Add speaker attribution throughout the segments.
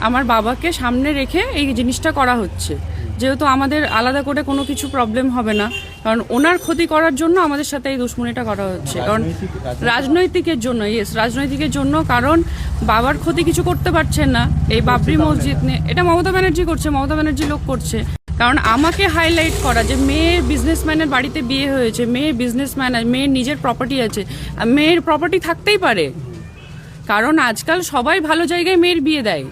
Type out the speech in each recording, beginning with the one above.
Speaker 1: আমার বাবাকে সামনে রেখে এই জিনিসটা করা হচ্ছে, যেহেতু আমাদের আলাদা করে কোনো কিছু প্রবলেম হবে না, কারণ ওনার ক্ষতি করার জন্য আমাদের সাথে এই দুশ্মনীটা করা হচ্ছে। কারণ রাজনৈতিকের জন্য, রাজনৈতিকের জন্য, কারণ বাবার ক্ষতি কিছু করতে পারছেন না এই বাবরি মসজিদ নিয়ে। এটা মমতা ব্যানার্জি করছে, মমতা ব্যানার্জি লোক করছে। কারণ আমাকে হাইলাইট করা যে মেয়ের বিজনেসম্যানের বাড়িতে বিয়ে হয়েছে, মেয়ের বিজনেসম্যান, মেয়ের নিজের প্রপার্টি আছে, মেয়ের প্রপার্টি থাকতেই পারে, কারণ আজকাল সবাই ভালো জায়গায় মেয়ের বিয়ে দেয়।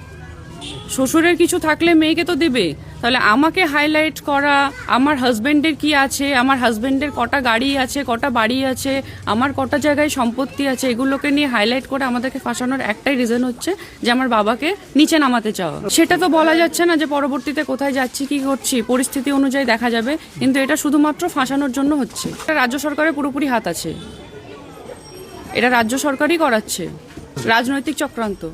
Speaker 1: শ্বশুরের কিছু থাকলে মেয়েকে তো দেবে। তাহলে আমাকে হাইলাইট করা, আমার হাজবেন্ডের কি আছে, আমার হাজবেন্ডের কটা গাড়ি আছে, কটা বাড়ি আছে, আমার কটা জায়গায় সম্পত্তি আছে, এগুলোকে নিয়ে হাইলাইট করে আমাদেরকে ফাঁসানোর একটাই রিজন হচ্ছে যে আমার বাবাকে নিচে নামাতে চাওয়া। সেটা তো বলা যাচ্ছে না যে পরবর্তীতে কোথায় যাচ্ছি, কি করছি, পরিস্থিতি অনুযায়ী দেখা যাবে, কিন্তু এটা শুধুমাত্র ফাঁসানোর জন্য হচ্ছে। রাজ্য সরকারের পুরোপুরি হাত আছে, এটা রাজ্য সরকারই করাচ্ছে, রাজনৈতিক চক্রান্ত।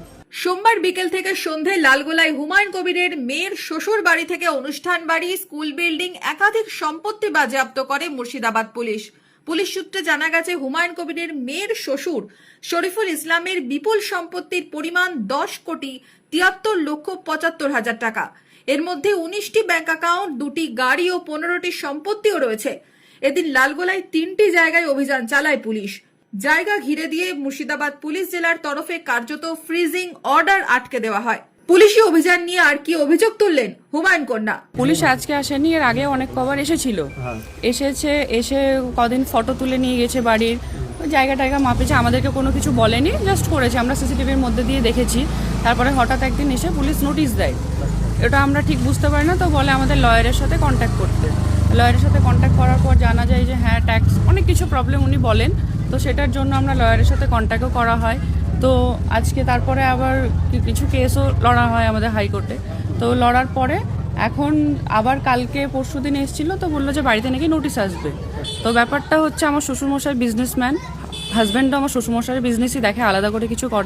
Speaker 2: সোমবার বিকেল থেকে সন্ধে লালগোলায় হুমায়ুন কবিরের মেয়ের শ্বশুর বাড়ি থেকে অনুষ্ঠান বাড়ি, স্কুল বিল্ডিং, একাধিক সম্পত্তি বাজেয়াপ্ত করে মুর্শিদাবাদ পুলিশ। পুলিশ সূত্রে জানা গেছে, হুমায়ুন কবিরের মেয়ের শ্বশুর শরীফুল ইসলামের বিপুল সম্পত্তির পরিমাণ 10,73,75,000 টাকা। এর মধ্যে 19টি ব্যাংক অ্যাকাউন্ট, 2টি গাড়ি ও 15টি সম্পত্তিও রয়েছে। এদিন লালগোলায় 3টি জায়গায় অভিযান চালায় পুলিশ। জায়গা ঘিরে দিয়ে মুর্শিদাবাদ পুলিশ জেলার তরফে কার্যত ফ্রিজিং অর্ডার আটকে দেওয়া হয়। পুলিশি অভিযান নিয়ে আর কি অভিযোগ তুললেন হুমায়ুন কন্যা।
Speaker 1: পুলিশ আজকে আসেনি, এর আগে অনেক কবার এসেছিল, এসে কদিন ফটো তুলে নিয়ে গেছে বাড়ির, জায়গা টায়গা মাপেছে, আমাদেরকে কোনো কিছু বলেনি, জাস্ট করেছে, আমরা সিসিটিভির মধ্যে দিয়ে দেখেছি। তারপরে হঠাৎ একদিন এসে পুলিশ নোটিশ দেয়, এটা আমরা ঠিক বুঝতে পারি না, তো বলে আমাদের লয়ারের সাথে কন্ট্যাক্ট করতে। লয়ারের সাথে কন্ট্যাক্ট করার পর জানা যায় যে হ্যাঁ ট্যাক্স অনেক কিছু প্রবলেম উনি বলেন, তো সেটার জন্য আমরা লয়ারের সাথে কন্ট্যাক্টও করা হয়। তো আজকে তারপরে আবার কিছু কেসও লড়া হয় আমাদের হাইকোর্টে। তো লড়ার পরে এখন আবার কালকে পরশু দিন এসেছিলো, তো বললো যে বাড়িতে নাকি নোটিশ আসবে। তো ব্যাপারটা হচ্ছে, আমার শ্বশুরমশাই বিজনেসম্যান, হাজব্যান্ডও আমার শ্বশুরমশাইয়ের বিজনেসই দেখে, আলাদা করে কিছু করে।